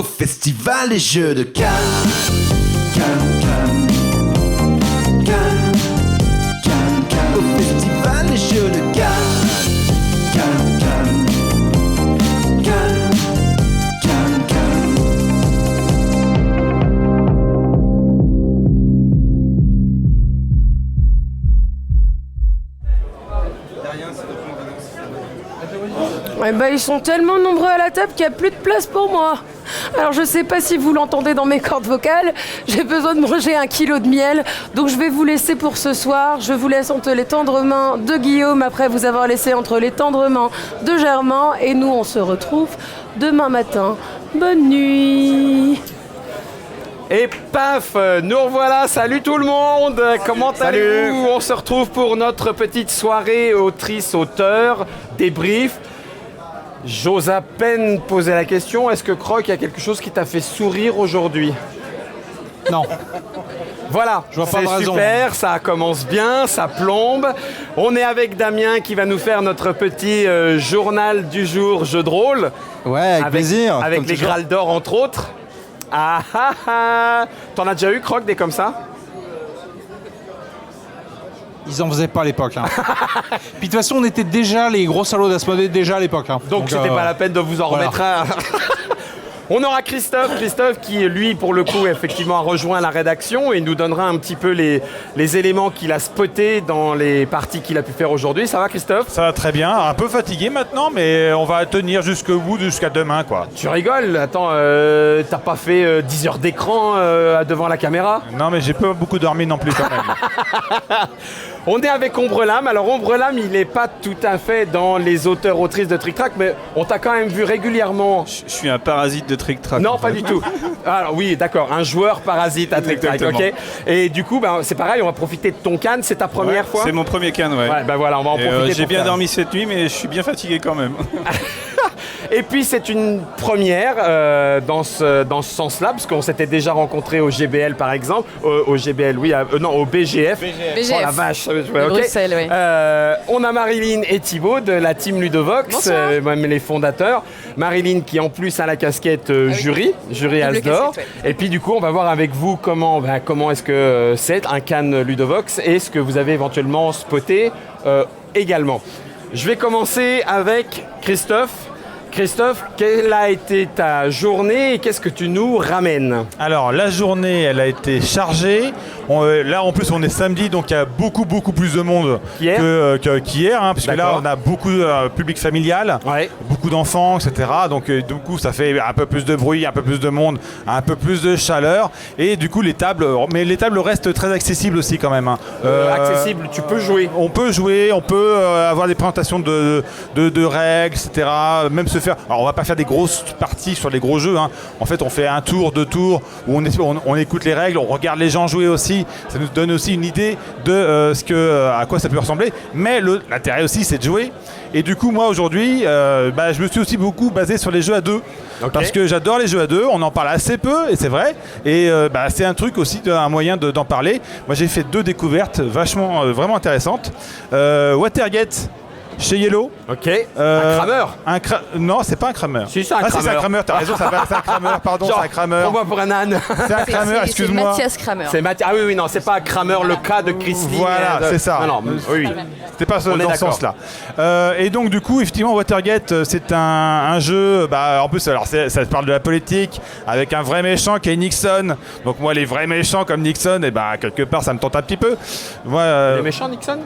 au festival des Jeux de Cannes. Cannes. Au festival des Jeux de Cannes. Eh ben, ils sont tellement nombreux à la table qu'il n'y a plus de place pour moi. Alors je sais pas si vous l'entendez dans mes cordes vocales, j'ai besoin de manger 1 kilo de miel, donc je vais vous laisser pour ce soir. Je vous laisse entre les tendres mains de Guillaume, après vous avoir laissé entre les tendres mains de Germain, et nous on se retrouve demain matin. Bonne nuit. Et paf, nous revoilà, salut tout le monde, comment allez-vous? On se retrouve pour notre petite soirée autrice-auteur, débrief. J'ose à peine poser la question, est-ce que Croc, il y a quelque chose qui t'a fait sourire aujourd'hui? Non. Voilà, c'est super, ça commence bien, ça plombe. On est avec Damien qui va nous faire notre petit journal du jour jeu de rôle. Ouais, avec plaisir. Avec les Grâles d'Or entre autres. Ah ah ah. T'en as déjà eu, Croc, des comme ça? Ils en faisaient pas à l'époque. Hein. Puis de toute façon, on était déjà les gros salauds d'Asmodée déjà à l'époque. Hein. Donc c'était pas la peine de vous en remettre un. On aura Christophe qui, lui, pour le coup, effectivement, a rejoint la rédaction et nous donnera un petit peu les éléments qu'il a spotés dans les parties qu'il a pu faire aujourd'hui. Ça va, Christophe? Ça va très bien. Un peu fatigué maintenant, mais on va tenir jusqu'au bout, jusqu'à demain, quoi. Tu rigoles? Attends, t'as pas fait 10 heures d'écran devant la caméra? Non, mais j'ai pas beaucoup dormi non plus, quand même. On est avec Ombrelame. Alors Ombrelame, il n'est pas tout à fait dans les auteurs-autrices de Trick Track, mais on t'a quand même vu régulièrement. Je suis un parasite de Trick Track. Non, pas du tout. Alors oui, d'accord, un joueur parasite à Trick Track, ok. Et du coup, c'est pareil, on va profiter de ton canne. C'est ta première fois? C'est mon premier canne, ouais. Ouais, voilà, on va en profiter. J'ai bien dormi cette nuit, mais je suis bien fatigué quand même. Et puis c'est une première dans ce sens-là, parce qu'on s'était déjà rencontrés au GBL par exemple, au GBL, oui, non, au BGF. BGF. Oh la vache, ouais, okay. Bruxelles, oui. On a Marilyn et Thibaut de la team Ludovox, même les fondateurs. Marilyn qui en plus a la casquette jury As d'Or. Et puis du coup, on va voir avec vous comment est-ce que c'est un canne Ludovox et ce que vous avez éventuellement spoté également. Je vais commencer avec Christophe. Christophe, quelle a été ta journée et qu'est-ce que tu nous ramènes? Alors, la journée, elle a été chargée. Là, en plus, on est samedi, donc il y a beaucoup plus de monde qu'hier. Hein, parce que là, on a beaucoup de public familial, beaucoup d'enfants, etc. Donc, du coup, ça fait un peu plus de bruit, un peu plus de monde, un peu plus de chaleur. Et du coup, les tables restent très accessibles aussi quand même. Hein. Accessible, tu peux jouer. On peut jouer, on peut avoir des présentations de règles, etc. Même se faire. Alors, on va pas faire des grosses parties sur les gros jeux. Hein. En fait, on fait un tour, 2 tours, où on écoute les règles, on regarde les gens jouer aussi. Ça nous donne aussi une idée de à quoi ça peut ressembler. Mais l'intérêt aussi, c'est de jouer. Et du coup, moi, aujourd'hui, je me suis aussi beaucoup basé sur les jeux à 2. Okay. Parce que j'adore les jeux à 2. On en parle assez peu, et c'est vrai. Et c'est un truc aussi, un moyen d'en parler. Moi, j'ai fait 2 découvertes vraiment intéressantes. Watergate, chez Yellow. Ok. Un crameur. Non, c'est pas un crameur. Si, c'est un crameur. C'est un crameur, t'as raison, c'est un crameur, pardon, c'est un crameur. Prends-moi pour un âne. C'est un crameur, excuse-moi. C'est Mathias Kramer. Ah oui, non, c'est pas un crameur, le cas de Christine. Voilà, c'est ça. Non, oui. C'était pas dans ce sens-là. Et donc, du coup, effectivement, Watergate, c'est un jeu. En plus, alors, ça parle de la politique, avec un vrai méchant qui est Nixon. Donc, moi, les vrais méchants comme Nixon, quelque part, ça me tente un petit peu. Les méchants, Nixon?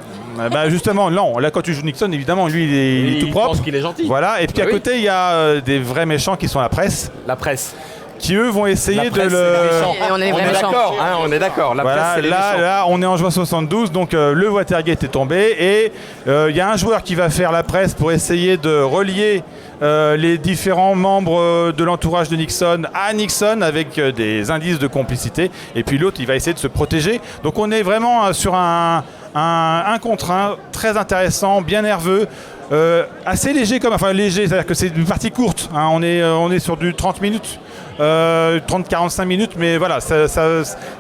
Justement, non. Là, quand tu joues Nixon, évidemment, lui, il est tout propre. Je pense qu'il est gentil. Voilà. Et puis à côté, il y a des vrais méchants qui sont la presse. La presse. Qui eux vont essayer de le. On est d'accord. On est d'accord. La presse, c'est les méchants. Là, on est en juin 72, donc le Watergate est tombé et il y a un joueur qui va faire la presse pour essayer de relier les différents membres de l'entourage de Nixon à Nixon avec des indices de complicité. Et puis l'autre, il va essayer de se protéger. Donc on est vraiment sur un contre un très intéressant, bien nerveux. Assez léger enfin léger, c'est-à-dire que c'est une partie courte, hein, on est sur du 30 minutes, 30-45 minutes, mais voilà,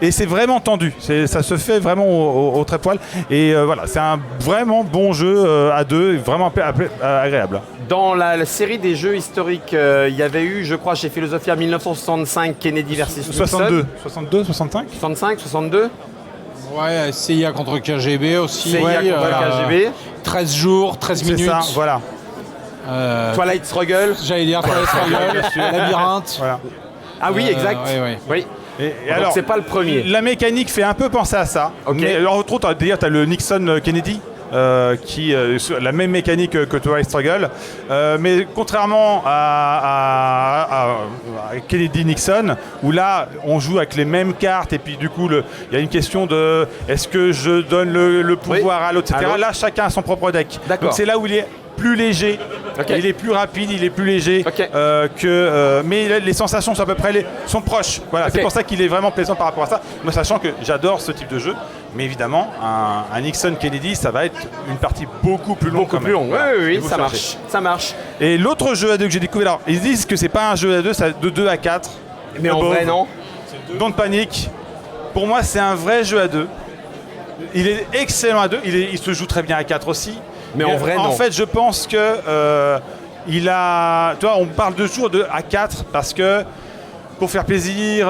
et c'est vraiment tendu, ça se fait vraiment au trépoil, et voilà, c'est un vraiment bon jeu à deux, vraiment agréable. Dans la série des jeux historiques, il y avait eu, je crois, chez Philosophia 1965, Kennedy versus Nixon. 65 65, 62 Ouais, CIA contre KGB aussi. CIA contre KGB. 13 jours, 13 minutes. C'est ça, voilà. Twilight Struggle. J'allais dire Twilight Struggle, Labyrinthe. Voilà. Ah oui, exact. Oui. Oui. Et alors, c'est pas le premier. La mécanique fait un peu penser à ça. Ok. Mais alors, entre autres, d'ailleurs, tu as le Nixon Kennedy. Qui la même mécanique que Twilight Struggle, mais contrairement à Kennedy-Nixon, où là on joue avec les mêmes cartes et puis du coup il y a une question de est-ce que je donne le pouvoir à l'autre, etc. Là chacun a son propre deck. D'accord. Donc c'est là où il est plus léger, il est plus rapide, il est plus léger mais les sensations sont à peu près sont proches. Voilà, c'est pour ça qu'il est vraiment plaisant par rapport à ça. Moi, sachant que j'adore ce type de jeu, mais évidemment un Nixon Kennedy, ça va être une partie beaucoup plus longue. Beaucoup plus longue. Voilà. Oui, ça marche. Et l'autre jeu à deux que j'ai découvert, alors ils disent que c'est pas un jeu à deux, c'est de 2 à 4. Mais en vrai, non. Don't Panic. Pour moi, c'est un vrai jeu à deux. Il est excellent à deux. Il se joue très bien à 4 aussi. Mais en vrai, non. En fait, je pense que il a. Tu vois, on parle toujours de A4 parce que pour faire plaisir,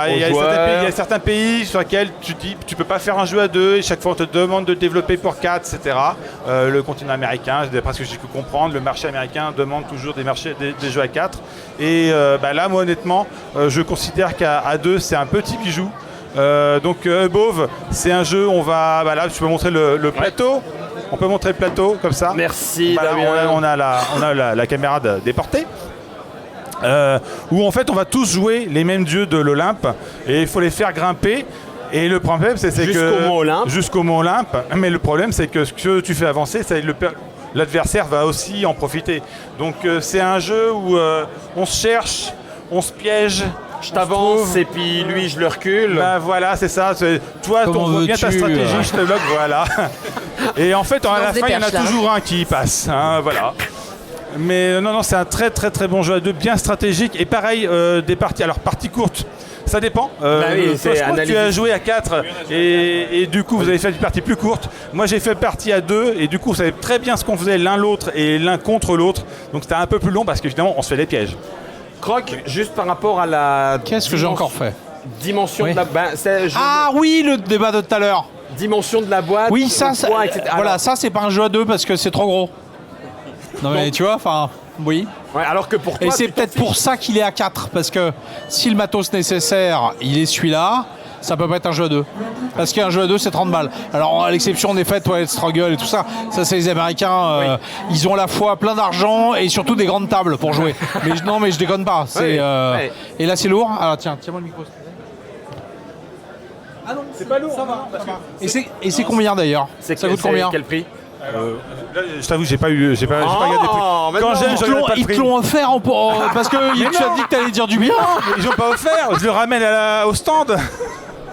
il y a certains pays sur lesquels tu dis tu peux pas faire un jeu à deux et chaque fois on te demande de développer pour 4, etc. Le continent américain, d'après ce que j'ai pu comprendre, le marché américain demande toujours des jeux à 4. Et là, moi honnêtement, je considère qu'à 2 c'est un petit bijou. Donc Above, c'est un jeu, là tu peux montrer le plateau. On peut montrer le plateau comme ça. Merci. On a la caméra déportée. Où en fait on va tous jouer les mêmes dieux de l'Olympe et il faut les faire grimper. Et le problème c'est que jusqu'au mont Olympe. Mais le problème c'est que ce que tu fais avancer, c'est l'adversaire va aussi en profiter. Donc c'est un jeu où on se cherche, on se piège. Je t'avance et puis lui je le recule. Voilà, c'est ça. Toi, on voit bien ta stratégie, je te bloque, voilà. Et en fait, à la fin, il y en a toujours un qui passe. Hein, voilà. Mais non, c'est un très très très bon jeu à deux, bien stratégique. Et pareil, des parties. Alors, parties courtes, ça dépend. Je crois que tu as joué à 4 et du coup, vous avez fait une partie plus courte. Moi, j'ai fait partie à 2 et du coup, vous savez très bien ce qu'on faisait l'un l'autre et l'un contre l'autre. Donc, c'était un peu plus long parce qu'évidemment, on se fait des pièges. Croc, juste par rapport à la. Qu'est-ce que j'ai encore fait? Dimension de la. Oui, le débat de tout à l'heure. Dimension de la boîte. Oui, ça, poids, etc. Voilà, ça c'est pas un jeu à deux parce que c'est trop gros. Non mais tu vois, oui. Ouais, alors que pour toi. Et c'est peut-être pour ça qu'il est à 4 parce que si le matos nécessaire, il est celui-là. Ça peut pas être un jeu à deux. Parce qu'un jeu à deux, c'est 30 balles. Alors, à l'exception des faits, Twilight Struggle et tout ça, ça, c'est les Américains. Ils ont à la fois plein d'argent et surtout des grandes tables pour jouer. Mais je déconne pas. Et là, c'est lourd. Alors, tiens-moi le micro. Ah non, c'est pas lourd. Ça va. Et c'est combien d'ailleurs? Ça coûte combien? Quel prix? Là, je t'avoue, j'ai pas regardé le prix. Quand j'aime, je regarde pas le prix. Ils te l'ont offert parce que tu as dit que t'allais dire du bien. Ils ont pas offert. Je le ramène au stand.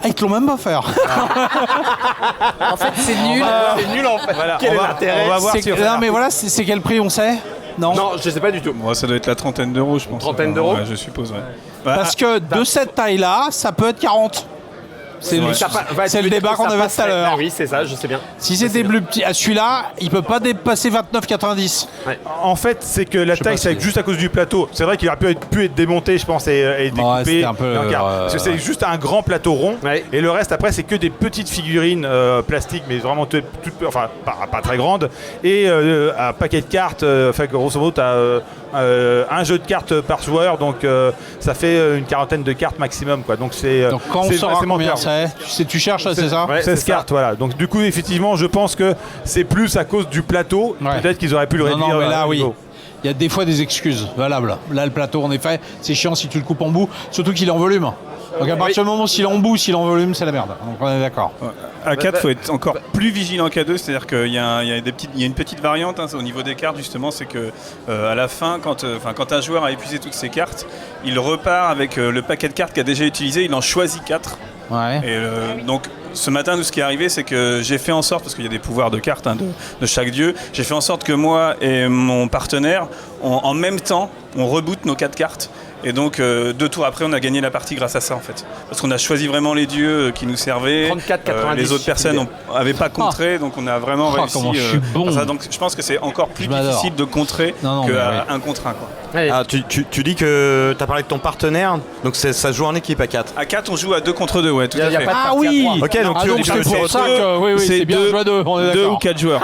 Ah, ils te l'ont même pas offert. En fait, c'est nul. C'est nul en fait. Voilà, Quel est l'intérêt? on va voir si Non, mais voilà, c'est quel prix, on sait? Non, je sais pas du tout. Moi, ça doit être la trentaine d'euros, je pense. Trentaine d'euros? Ouais, je suppose, ouais. Parce que de cette taille-là, ça peut être 40. C'est le débat qu'on avait tout à l'heure. Oui, c'est ça, je sais bien. Si c'était plus petit, celui-là, il peut pas dépasser 29,90. Ouais. En fait, c'est que la taille, c'est juste à cause du plateau. C'est vrai qu'il aurait pu être démonté, je pense, et découpé. Un peu, parce que c'est juste un grand plateau rond. Ouais. Et le reste, après, c'est que des petites figurines plastiques, mais vraiment pas très grandes. Et un paquet de cartes. Grosso modo, tu as un jeu de cartes par joueur. Donc, ça fait une quarantaine de cartes maximum. Quoi. Donc, quand on saura combien c'est, tu cherches, c'est ça? Ouais, 16 cartes, voilà. Donc du coup, effectivement, je pense que c'est plus à cause du plateau. Ouais. Peut-être qu'ils auraient pu le réduire. Non, mais là, oui. Niveau. Il y a des fois des excuses valables. Là, le plateau, en effet, c'est chiant si tu le coupes en bout, surtout qu'il est en volume. Donc à partir du moment où s'il est en bout, s'il est en volume, c'est la merde. Donc on est d'accord. À 4, il faut être encore plus vigilant qu'à 2, c'est-à-dire qu'il y a une petite variante au niveau des cartes, justement, c'est que à la fin, quand un joueur a épuisé toutes ses cartes, il repart avec le paquet de cartes qu'il a déjà utilisé, il en choisit 4. Ouais. Et donc ce matin, nous, ce qui est arrivé, c'est que j'ai fait en sorte, parce qu'il y a des pouvoirs de cartes de chaque dieu, j'ai fait en sorte que moi et mon partenaire, en même temps, on reboot nos 4 cartes. Et donc, 2 tours après, on a gagné la partie grâce à ça, en fait. Parce qu'on a choisi vraiment les dieux qui nous servaient. 34-90. Les autres personnes n'avaient pas contré, donc on a vraiment réussi. Comment je suis bon. Ça. Donc, je pense que c'est encore plus difficile de contrer qu'un contre 1. Quoi. Ouais. Ah, tu dis que tu as parlé de ton partenaire, donc ça se joue en équipe à 4. À 4, on joue à 2 contre 2, ouais, tout Y a à fait. pas de Ah partie à oui. trois. Ok, donc tu c'est tu- pour ça que c'est bien joué à 2. On est 2 d'accord. ou 4 joueurs.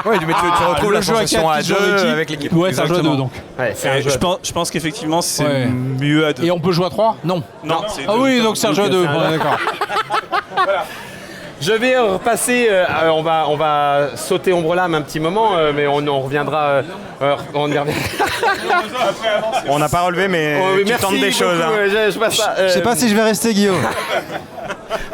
ouais, mais tu retrouves le la jeu à sensation 4 à qui se joue 2 en équipe. avec l'équipe. Ouais, c'est un jeu à 2 donc. Ouais, c'est un jeu. Je pense qu'effectivement, c'est Ouais. mieux à 2. Et on peut jouer à 3 ? Non. Non, c'est Ah deux. oui, donc c'est un jeu à 2. On est d'accord. Je vais repasser, on va sauter Ombre-Lame un petit moment, mais on reviendra. On y revient. On n'a pas relevé, mais Oh, oui, tu tentes des choses. beaucoup, Hein. je passe ça, Je sais pas si je vais rester, Guillaume.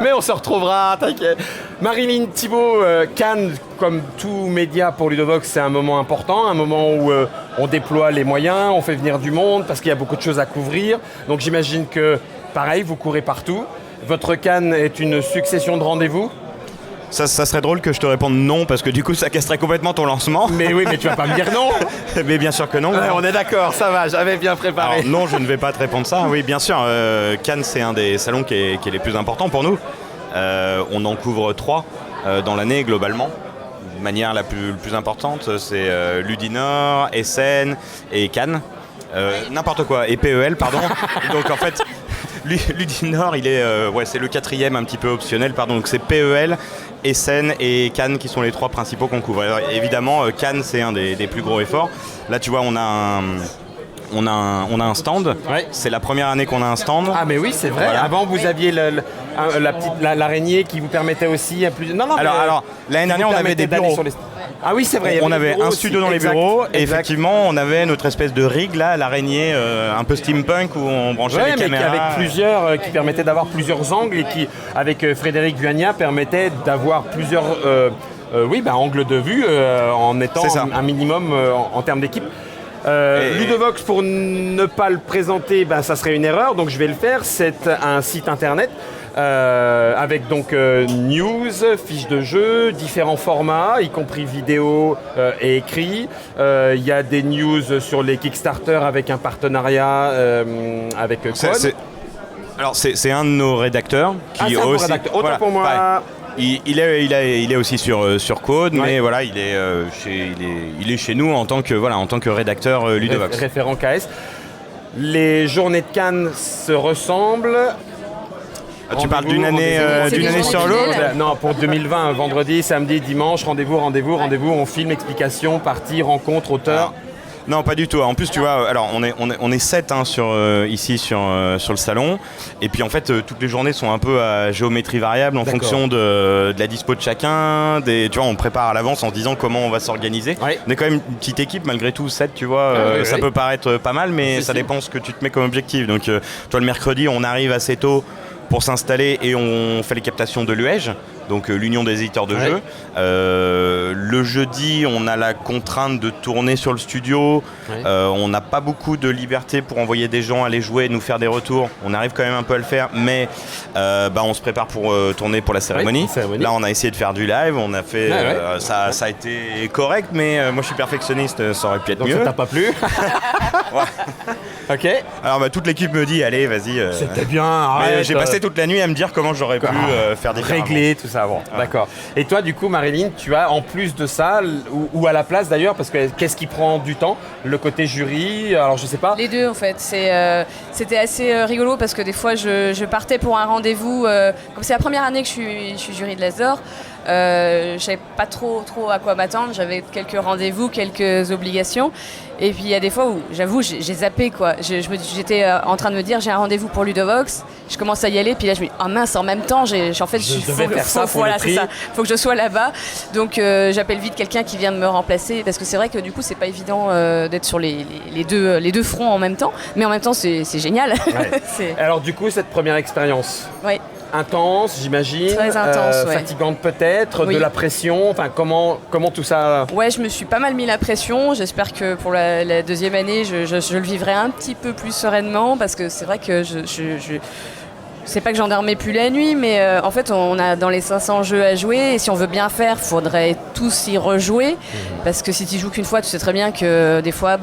Mais on se retrouvera, t'inquiète. Marilyn Thibaud, Cannes, comme tout média pour Ludovox, c'est un moment important, un moment où on déploie les moyens, on fait venir du monde, parce qu'il y a beaucoup de choses à couvrir. Donc j'imagine que, pareil, vous courez partout. Votre Cannes est une succession de rendez-vous. Ça serait drôle que je te réponde non, parce que du coup, ça casserait complètement ton lancement. Mais oui, mais tu vas pas me dire non. Mais bien sûr que non. Ouais, on est d'accord, ça va, j'avais bien préparé. Alors, non, je ne vais pas te répondre ça. Oui, bien sûr, Cannes, c'est un des salons qui est les plus importants pour nous. On en couvre 3 dans l'année, globalement. De manière la plus importante, c'est Ludinor, Essen et Cannes. N'importe quoi, et PEL, pardon. Donc en fait, Ludinor, c'est le 4e un petit peu optionnel, pardon. Donc c'est PEL, Essen et Cannes qui sont les 3 principaux qu'on couvre. Alors, évidemment, Cannes, c'est un des plus gros efforts. Là, tu vois, on a un stand. Ouais. C'est la première année qu'on a un stand. Ah mais oui, c'est vrai. Voilà. Avant, vous aviez l'araignée qui vous permettait aussi plus. Non, Alors, l'année dernière, on avait des bureaux. Ah oui, c'est vrai. il y On des avait bureaux un aussi. studio dans les Exact, bureaux et exact. effectivement on avait notre espèce de rig là, l'araignée un peu steampunk où on branchait Ouais, les mais caméras. avec plusieurs, qui permettait d'avoir plusieurs angles et qui, avec Frédéric Vuagna, permettait d'avoir plusieurs angles de vue en étant C'est ça. un minimum en termes d'équipe. Et- Ludovox, pour ne pas le présenter, ça serait une erreur, donc je vais le faire. C'est un site internet avec donc news, fiches de jeu, différents formats, y compris vidéo et écrit. Il y a des news sur les Kickstarter avec un partenariat avec Quad. Alors c'est un de nos rédacteurs qui c'est un de vos aussi. rédacteurs. Autant pour moi. pareil. Il est aussi sur Code, Ouais. mais voilà, il est chez nous en tant que rédacteur Ludovox. Référent KS. Les journées de Cannes se ressemblent. Ah, tu parles Rendez-vous, d'une année, rendez-vous. C'est d'une des année journées sur l'autre. fidèles. Non, pour 2020, vendredi, samedi, dimanche, rendez-vous, on filme, explication, partie, rencontre, auteur. Non, pas du tout. En plus, tu vois, alors on est 7 ici sur le salon, et puis en fait toutes les journées sont un peu à géométrie variable en D'accord. fonction de la dispo de chacun. Tu vois, on prépare à l'avance en se disant comment on va s'organiser. Ouais. On est quand même une petite équipe malgré tout, 7, tu vois. oui, ça oui. peut paraître pas mal, mais Si, ça si. dépend ce que tu te mets comme objectif. Donc, toi, le mercredi, on arrive assez tôt pour s'installer et on fait les captations de l'UEJ, donc l'Union des éditeurs de Ouais. jeux. Le jeudi, on a la contrainte de tourner sur le studio. Ouais. On n'a pas beaucoup de liberté pour envoyer des gens aller jouer, nous faire des retours. On arrive quand même un peu à le faire, mais on se prépare pour tourner pour la cérémonie. cérémonie. Là, on a essayé de faire du live. On a fait, Ouais. ça a été correct, mais moi, je suis perfectionniste. Ça aurait pu être Donc mieux. ça t'a pas plu. Ok. Alors, toute l'équipe me dit, allez, vas-y. C'était bien. Mais arrête, j'ai passé toute la nuit à me dire comment j'aurais pu faire différemment. régler tout ça. Bon, d'accord. Et toi, du coup, Marilyn, tu as en plus de ça, ou à la place d'ailleurs, parce que qu'est-ce qui prend du temps? Le côté jury, alors je sais pas. Les deux en fait, c'était assez rigolo parce que des fois je partais pour un rendez-vous, comme c'est la première année que je suis jury de l'Asdor, je savais pas trop à quoi m'attendre, j'avais quelques rendez-vous, quelques obligations et puis il y a des fois où j'avoue j'ai zappé quoi, j'étais en train de me dire j'ai un rendez-vous pour Ludovox, je commence à y aller puis là je me dis oh mince en même temps devais faire ça pour voilà le prix. c'est ça, faut que je sois là-bas donc j'appelle vite quelqu'un qui vient me remplacer parce que c'est vrai que du coup c'est pas évident d'être sur les deux fronts en même temps, mais en même temps c'est génial. Ouais. Alors du coup, cette première expérience, Ouais. intense, j'imagine, Très intense, ouais. fatigante peut-être, Oui. de la pression, enfin comment tout ça. Ouais, je me suis pas mal mis la pression. J'espère que pour la deuxième année, je le vivrai un petit peu plus sereinement parce que c'est vrai que c'est pas que j'en dormais plus la nuit, mais en fait, on a dans les 500 jeux à jouer, et si on veut bien faire, faudrait tous y rejouer, parce que si tu joues qu'une fois, tu sais très bien que des fois,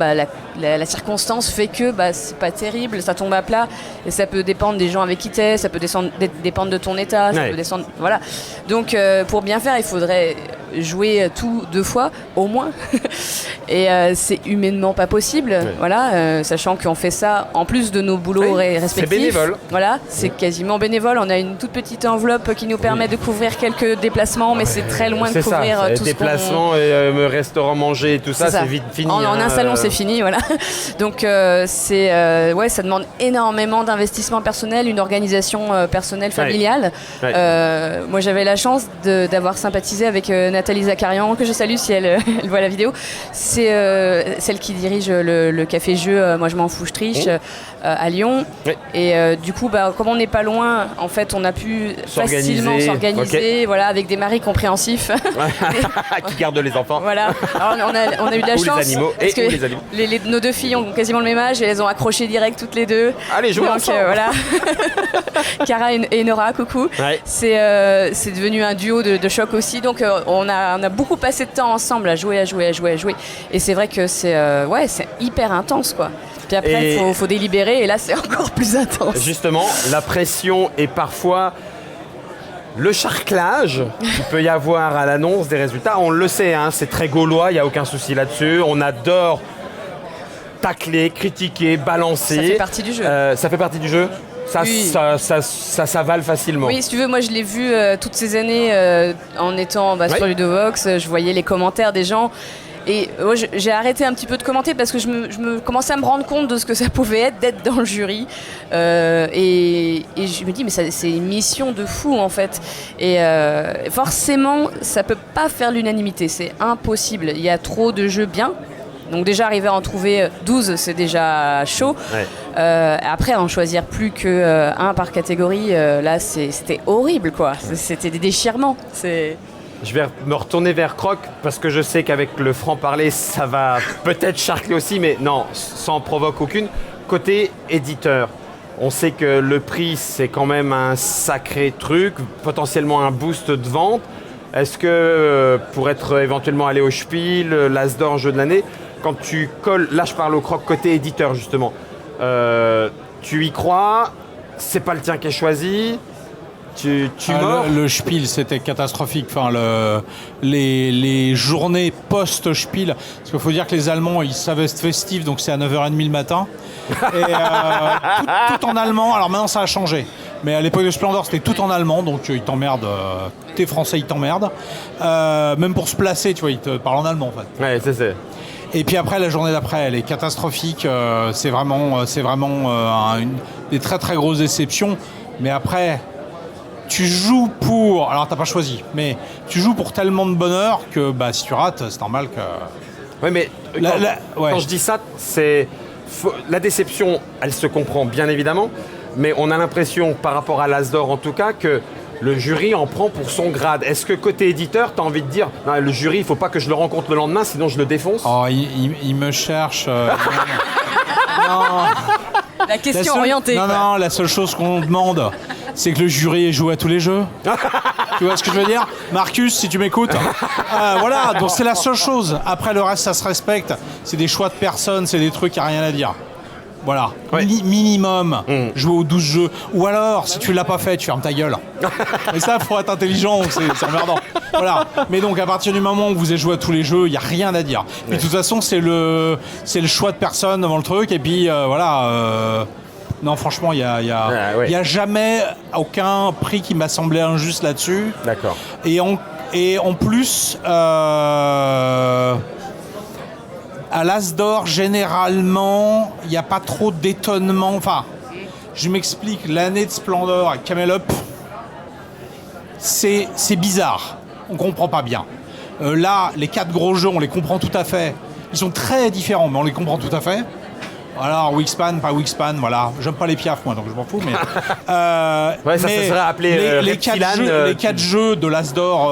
la circonstance fait que c'est pas terrible, ça tombe à plat, et ça peut dépendre des gens avec qui t'es, ça peut dépendre de ton état, ça peut descendre, voilà. Donc, pour bien faire, il faudrait jouer tout 2 fois, au moins, et c'est humainement pas possible, voilà, sachant qu'on fait ça en plus de nos boulots respectifs. C'est bénévole. Voilà, c'est quasiment bénévole. On a une toute petite enveloppe qui nous permet de couvrir quelques déplagements, mais c'est très loin de couvrir tout ce qu'on... Déplacements, restaurant, manger et tout ça, c'est vite fini. En un salon, c'est fini, voilà. Donc, ça demande énormément d'investissement personnel, une organisation personnelle, familiale. Moi, j'avais la chance d'avoir sympathisé avec Nathalie Zakarian, que je salue si elle voit la vidéo. C'est celle qui dirige le café-jeu Moi je m'en fous, je triche, à Lyon. Et du coup, comme on n'est pas loin, en fait, on a pu facilement s'organiser, voilà, avec des maris compréhensifs. Qui gardent les enfants. Voilà. Alors, on a eu de la chance. Les animaux. Parce que nos 2 filles ont quasiment le même âge et elles ont accroché direct toutes les 2. Allez, jouons ensemble. Voilà. Cara et Nora, coucou. C'est devenu un duo de choc aussi. Donc, on a beaucoup passé de temps ensemble à jouer. Et c'est vrai que c'est hyper intense, quoi. Puis après, il faut délibérer, et là, c'est encore plus intense. Justement, la pression est parfois le charclage qu'il peut y avoir à l'annonce des résultats. On le sait, c'est très gaulois, il n'y a aucun souci là-dessus. On adore tacler, critiquer, balancer. Ça fait partie du jeu. Ça fait partie du jeu. Ça s'avale facilement. Oui, si tu veux, moi je l'ai vu toutes ces années en étant sur Ludovox, je voyais les commentaires des gens. Et j'ai arrêté un petit peu de commenter parce que je me commençais à me rendre compte de ce que ça pouvait être d'être dans le jury. Et je me dis, mais c'est une mission de fou en fait. Et forcément, ça peut pas faire l'unanimité, c'est impossible. Il y a trop de jeux bien. Donc déjà, arriver à en trouver 12, c'est déjà chaud. Après, en choisir plus qu'un par catégorie, là, c'était horrible, quoi. C'était des déchirements. Je vais me retourner vers Croc parce que je sais qu'avec le franc-parler, ça va peut-être charcler aussi, mais non, sans provoque aucune. Côté éditeur, on sait que le prix, c'est quand même un sacré truc, potentiellement un boost de vente. Est-ce que, pour être éventuellement allé au Spiel, l'As d'or jeu de l'année, quand tu colles, là je parle au Croc côté éditeur justement, tu y crois, c'est pas le tien qui est choisi, tu mords. Le Spiel, c'était catastrophique. Enfin, les journées post-Spiel, parce qu'il faut dire que les Allemands, ils savent être festifs, donc c'est à 9h30 le matin. Et tout en allemand. Alors maintenant, ça a changé. Mais à l'époque de Splendor, c'était tout en allemand, donc ils t'emmerdent. T'es français, ils t'emmerdent. Même pour se placer, tu vois, ils te parlent en allemand, en fait. Ouais, c'est. Et puis après, la journée d'après, elle est catastrophique. C'est vraiment une des très très grosses déceptions. Mais après, tu joues pour... Alors, t'as pas choisi, mais tu joues pour tellement de bonheur que si tu rates, c'est normal que... Oui, mais quand je dis ça, c'est... La déception, elle se comprend bien évidemment, mais on a l'impression, par rapport à l'As d'or en tout cas, que le jury en prend pour son grade. Est-ce que côté éditeur, tu as envie de dire non, le jury, il ne faut pas que je le rencontre le lendemain, sinon je le défonce? Oh, il me cherche. Non. La question orientée. Non, la seule chose qu'on demande, c'est que le jury joue à tous les jeux. Tu vois ce que je veux dire? Marcus, si tu m'écoutes. Voilà, donc c'est la seule chose. Après, le reste, ça se respecte. C'est des choix de personnes, c'est des trucs, il n'y a rien à dire. Voilà, minimum, jouer aux 12 jeux. Ou alors, si tu l'as pas fait, tu fermes ta gueule. Mais ça, il faut être intelligent, c'est emmerdant. Voilà. Mais donc, à partir du moment où vous avez joué à tous les jeux, il n'y a rien à dire. Mais de toute façon, c'est le choix de personne devant le truc. Et puis, voilà. Non, franchement, il y a jamais aucun prix qui m'a semblé injuste là-dessus. D'accord. Et en plus... à l'As d'or, généralement, il n'y a pas trop d'étonnement. Enfin, je m'explique, l'année de Splendor à Camel Up, c'est bizarre. On ne comprend pas bien. Là, les 4 gros jeux, on les comprend tout à fait. Ils sont très différents, mais on les comprend tout à fait. Alors, Wingspan, pas Wingspan, voilà. J'aime pas les piafs, moi, donc je m'en fous, mais... ça se serait appelé les 4 jeux de l'As d'or...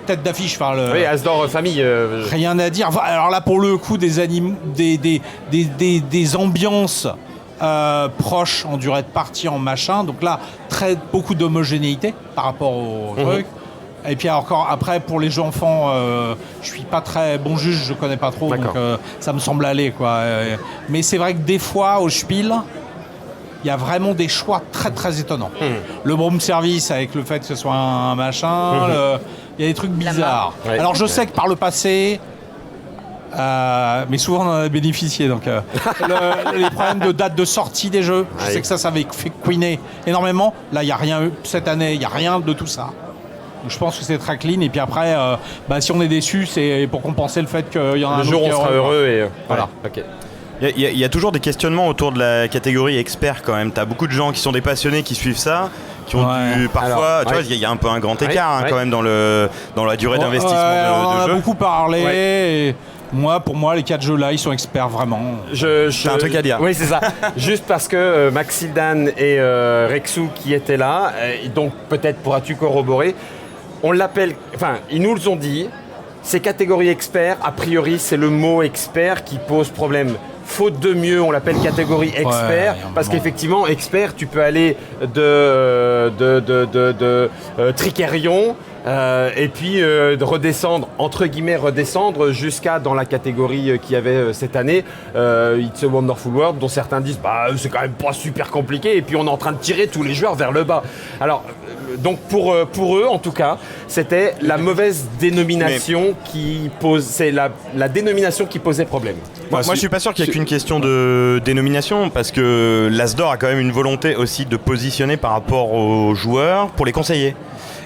tête d'affiche, oui, As d'or famille. Rien à dire. Alors là, pour le coup, des ambiances proches en durée de partie, en machin. Donc là, beaucoup d'homogénéité par rapport au truc. Et puis encore après, pour les jeux enfants, je suis pas très bon juge, je connais pas trop, donc ça me semble aller, quoi. Mais c'est vrai que des fois, au Spiel, il y a vraiment des choix très très étonnants. Le room service avec le fait que ce soit un machin, il y a des trucs bizarres. Alors je sais que par le passé, mais souvent on en a bénéficié, donc les problèmes de date de sortie des jeux, je sais que ça avait fait couiner énormément. Là, il n'y a rien cette année, il n'y a rien de tout ça. Donc, je pense que c'est très clean. Et puis après, si on est déçu, c'est pour compenser le fait qu'il y en a un jour autre on sera heureux et voilà. Ok. Il y a toujours des questionnements autour de la catégorie expert quand même. T'as beaucoup de gens qui sont des passionnés qui suivent ça, qui ont dû parfois. Tu vois, il y a un peu un grand écart quand même dans la durée d'investissement on en de a jeu. beaucoup parlé. Et pour moi, les 4 jeux-là, ils sont experts vraiment. T'as un truc à dire. Oui, c'est ça. Juste parce que Maxildan et Rexou qui étaient là, donc peut-être pourras-tu corroborer. On l'appelle, enfin, ils nous le ont dit, ces catégories experts, a priori, c'est le mot expert qui pose problème. Faute de mieux, on l'appelle catégorie expert, parce qu'effectivement, expert, tu peux aller de Tricerion, et puis de redescendre, entre guillemets, jusqu'à dans la catégorie qu'il y avait cette année, It's a Wonderful World, dont certains disent c'est quand même pas super compliqué, et puis on est en train de tirer tous les joueurs vers le bas. Alors, donc pour eux, en tout cas, c'était la mauvaise dénomination qui pose, c'est la dénomination qui posait problème. Moi, je suis pas sûr qu'il y ait qu'une question de dénomination, parce que l'Asdor a quand même une volonté aussi de positionner par rapport aux joueurs pour les conseiller.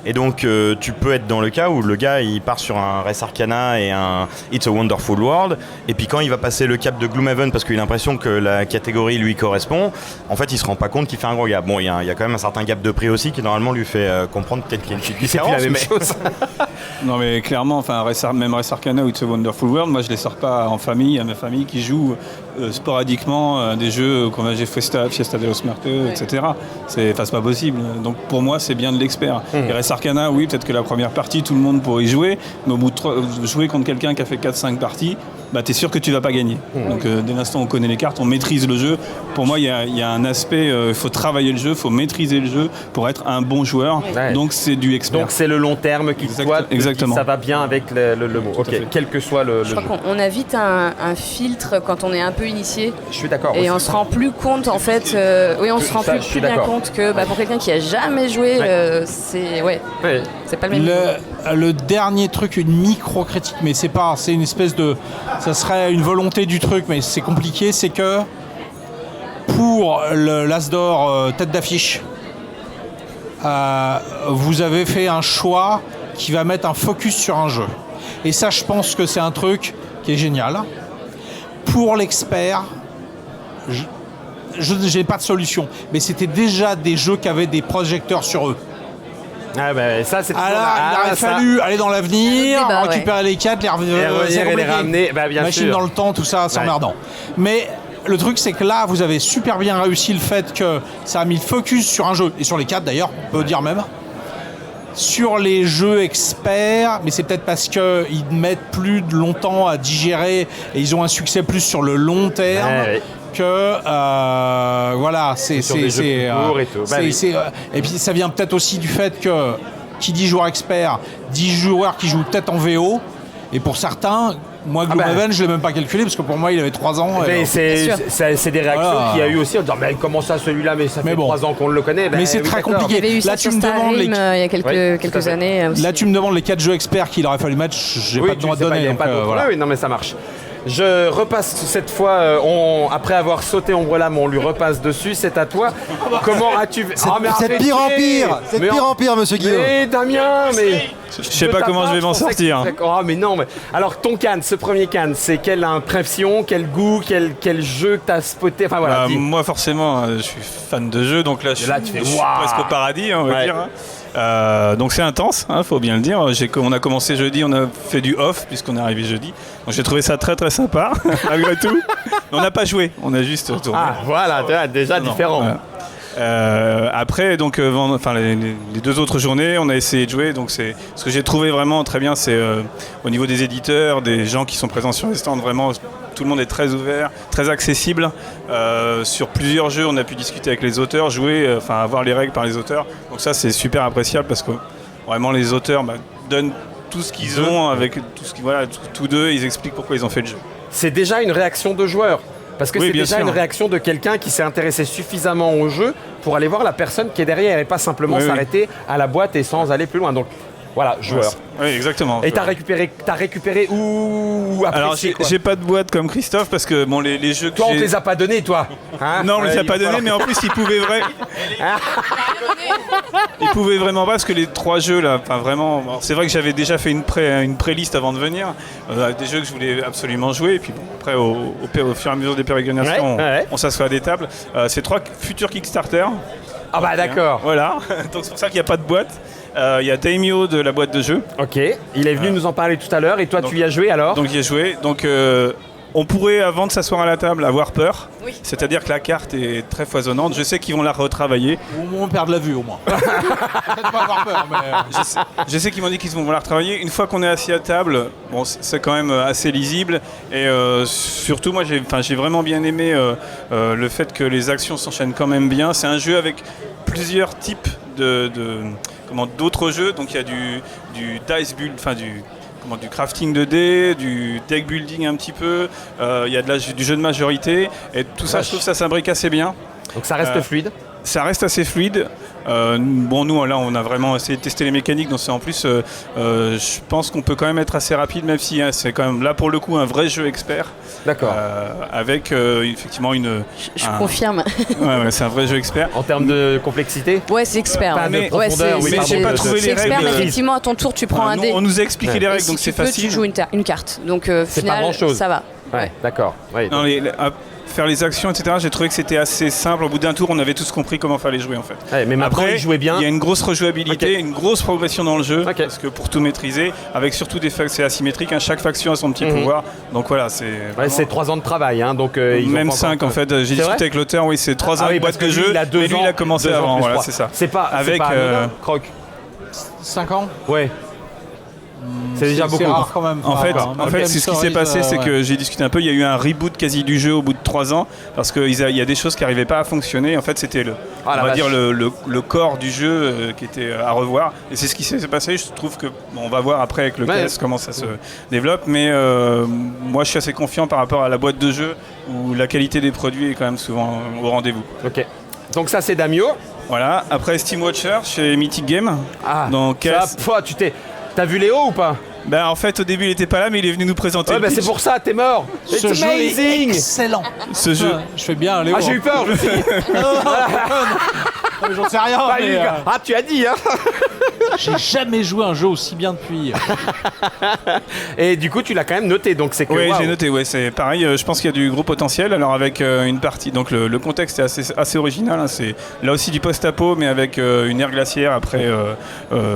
Et donc tu peux être dans le cas où le gars il part sur un Res Arcana et un It's a Wonderful World, et puis quand il va passer le cap de Gloomhaven parce qu'il a l'impression que la catégorie lui correspond, en fait il se rend pas compte qu'il fait un gros gap. Bon, il y a quand même un certain gap de prix aussi qui normalement lui fait comprendre peut-être qu'il y a une petite différence. C'est plus la même chose. Non mais clairement, même Res Arcana ou It's a Wonderful World, moi je les sors pas en famille, à ma famille qui joue sporadiquement des jeux comme j'ai Fiesta de los Muertos, etc. C'est pas possible. Donc pour moi c'est bien de l'expert. Et Res Arcana, oui, peut-être que la première partie tout le monde pourrait y jouer, mais au bout de jouer contre quelqu'un qui a fait 4-5 parties, t'es sûr que tu vas pas gagner. Donc dès l'instant où on connaît les cartes, on maîtrise le jeu. Pour moi il y a un aspect, il faut travailler le jeu, il faut maîtriser le jeu pour être un bon joueur. Donc c'est du expert. Donc c'est le long terme qui exactement. Ça va bien avec le mot. Ok, quel que soit le Je jeu. crois qu'on a vite un filtre quand on est un peu initié. Je suis d'accord. Et aussi. on se rend plus compte en fait. On se rend plus bien compte que pour quelqu'un qui a jamais joué, c'est pas le même. Le dernier truc, une micro-critique, mais c'est une espèce de... Ça serait une volonté du truc, mais c'est compliqué, c'est que pour l'Asdor tête d'affiche, vous avez fait un choix qui va mettre un focus sur un jeu. Et ça, je pense que c'est un truc qui est génial. Pour l'expert, je n'ai pas de solution, mais c'était déjà des jeux qui avaient des projecteurs sur eux. Ça, c'est il aurait fallu aller dans l'avenir, récupérer les 4, les ramener, bien machine sûr. dans le temps, tout ça, c'est emmerdant. Mais le truc, c'est que là, vous avez super bien réussi le fait que ça a mis le focus sur un jeu, et sur les 4 d'ailleurs, on peut dire même, sur les jeux experts, mais c'est peut-être parce qu'ils mettent plus de longtemps à digérer et ils ont un succès plus sur le long terme. Que et puis ça vient peut-être aussi du fait que qui dit joueur expert, dit joueur qui joue peut-être en VO, et pour certains, moi Gloomhaven je l'ai même pas calculé parce que pour moi il avait 3 ans. C'est des réactions qu'il y a eu aussi en disant comment ça celui-là, mais ça fait 3 ans qu'on le connaît. Mais c'est très compliqué. Il y avait eu ça sur Skyrim il y a quelques années. Là tu me demandes les 4 jeux experts qu'il aurait fallu mettre, j'ai pas de droit de donner. Oui, non mais ça marche. Je repasse cette fois, après avoir sauté Ombrelame, on lui repasse dessus, c'est à toi. Comment as-tu... C'est de pire en pire. C'est de pire en pire, monsieur Guillaume. Mais Damien, mais... Je sais pas comment je vais m'en sortir. Mais non, mais... Alors ton Cannes, ce premier Cannes, c'est quelle impression, quel goût, quel jeu que t'as spoté, enfin voilà. Moi forcément, je suis fan de jeux, donc là je suis presque au paradis, on va dire. Donc c'est intense, faut bien le dire. On a commencé jeudi, on a fait du off puisqu'on est arrivé jeudi. Donc j'ai trouvé ça très très sympa, malgré tout. Mais on n'a pas joué, on a juste tourné. Déjà différent. Après, donc, les 2 autres journées, on a essayé de jouer. Donc ce que j'ai trouvé vraiment très bien, c'est au niveau des éditeurs, des gens qui sont présents sur les stands, vraiment tout le monde est très ouvert, très accessible. Sur plusieurs jeux, on a pu discuter avec les auteurs, jouer, avoir les règles par les auteurs. Donc ça, c'est super appréciable parce que vraiment les auteurs donnent tout ce qu'ils ont avec tout ce qui, tous deux, ils expliquent pourquoi ils ont fait le jeu. C'est déjà une réaction de joueur. Parce que Oui, c'est bien déjà sûr. une réaction de quelqu'un qui s'est intéressé suffisamment au jeu pour aller voir la personne qui est derrière et pas simplement s'arrêter à la boîte et sans aller plus loin. Donc voilà, joueur. Oui, exactement. Et t'as récupéré ou Alors apprécié quoi. j'ai pas de boîte comme Christophe parce que bon les jeux que Toi, on j'ai... te les a pas donnés, toi. Hein Non, on les a pas donnés, mais en plus ils pouvaient ils pouvaient vraiment pas parce que les 3 jeux là, vraiment. C'est vrai que j'avais déjà fait une pré-liste avant de venir, des jeux que je voulais absolument jouer. Et puis bon, après au fur et à mesure des pérégrinations, on s'assoit à des tables. C'est 3 futurs Kickstarter. Ah bah d'accord. Voilà, donc c'est pour ça qu'il n'y a pas de boîte. Il y a Daimyo de la boîte de jeu. Ok, il est venu nous en parler tout à l'heure et toi tu y as joué alors. Donc j'y ai joué. Donc on pourrait, avant de s'asseoir à la table, avoir peur. Oui. C'est-à-dire que la carte est très foisonnante. Je sais qu'ils vont la retravailler. Au moins on perd de la vue au moins. Peut-être pas avoir peur, mais... Je sais qu'ils m'ont dit qu'ils vont la retravailler. Une fois qu'on est assis à table, bon, c'est quand même assez lisible. Et surtout, moi, j'ai vraiment bien aimé le fait que les actions s'enchaînent quand même bien. C'est un jeu avec plusieurs types d'autres jeux. Donc il y a du dice build, du crafting de dés, du deck building un petit peu, il y a du jeu de majorité, et tout ça, je trouve que ça s'imbrique assez bien. Donc ça reste fluide. Ça reste assez fluide. Nous, là, on a vraiment essayé de tester les mécaniques, donc en plus, je pense qu'on peut quand même être assez rapide, même si c'est quand même, là, pour le coup, un vrai jeu expert. D'accord. Avec, effectivement, Je confirme. Ouais, c'est un vrai jeu expert. En termes de complexité. Ouais, c'est expert. Pas de profondeur, mais j'ai pas trouvé c'est les expert, règles. mais effectivement, à ton tour, tu prends un dé. On nous a expliqué les règles, Et donc si c'est tu peux, facile. tu joues une carte. Donc, C'est pas final, grand-chose. ça va. Ouais, d'accord. Ouais, Non, faire les actions, etc., j'ai trouvé que c'était assez simple. Au bout d'un tour, on avait tous compris comment fallait jouer en fait. Ouais, mais maintenant, Après, il jouait bien. Il y a une grosse rejouabilité, une grosse progression dans le jeu, Ok. parce que pour tout maîtriser, avec surtout c'est asymétrique, hein, chaque faction a son petit pouvoir. Donc voilà, c'est. Ouais, vraiment- c'est 3 ans de travail, hein, donc ils ont Même pas 5 encore- en fait. J'ai C'est discuté vrai avec l'auteur, oui, c'est 3 ans de parce boîte que de lui, jeu. il a 2 ans. Mais lui, il a commencé 2 ans avant, plus voilà, 3. c'est ça. C'est pas Avec, anodin, Croc. 5 ans. Ouais. C'est déjà beaucoup. C'est rare quand même. En fait, c'est ce qui s'est passé, c'est que j'ai discuté un peu. Il y a eu un reboot quasi du jeu au bout de 3 ans parce qu'il y a des choses qui n'arrivaient pas à fonctionner. En fait, c'était le corps du jeu qui était à revoir. Et c'est ce qui s'est passé. Je trouve que on va voir après avec le KS comment ça se développe. Mais moi, je suis assez confiant par rapport à la boîte de jeu où la qualité des produits est quand même souvent au rendez-vous. Ok. Donc ça, c'est Daimyo. Voilà. Après Steam Watcher chez Mythic Game. Ah. Donc T'as vu Léo ou pas? en fait, au début, il était pas là, mais il est venu nous présenter. Ouais, le c'est pitch. pour ça, t'es mort. Ce It's jeu est amazing. excellent. Ce jeu. Je fais bien, Léo. Ah, j'ai eu peur, je me suis dit. J'en sais rien. Ah, mais, ah, tu as dit, hein. j'ai jamais joué un jeu aussi bien depuis. Et du coup, tu l'as quand même noté, donc c'est que. Oui, waouh. j'ai noté, c'est pareil, je pense qu'il y a du gros potentiel, alors avec une partie, donc le contexte est assez original, hein, c'est là aussi du post-apo, mais avec une ère glaciaire, après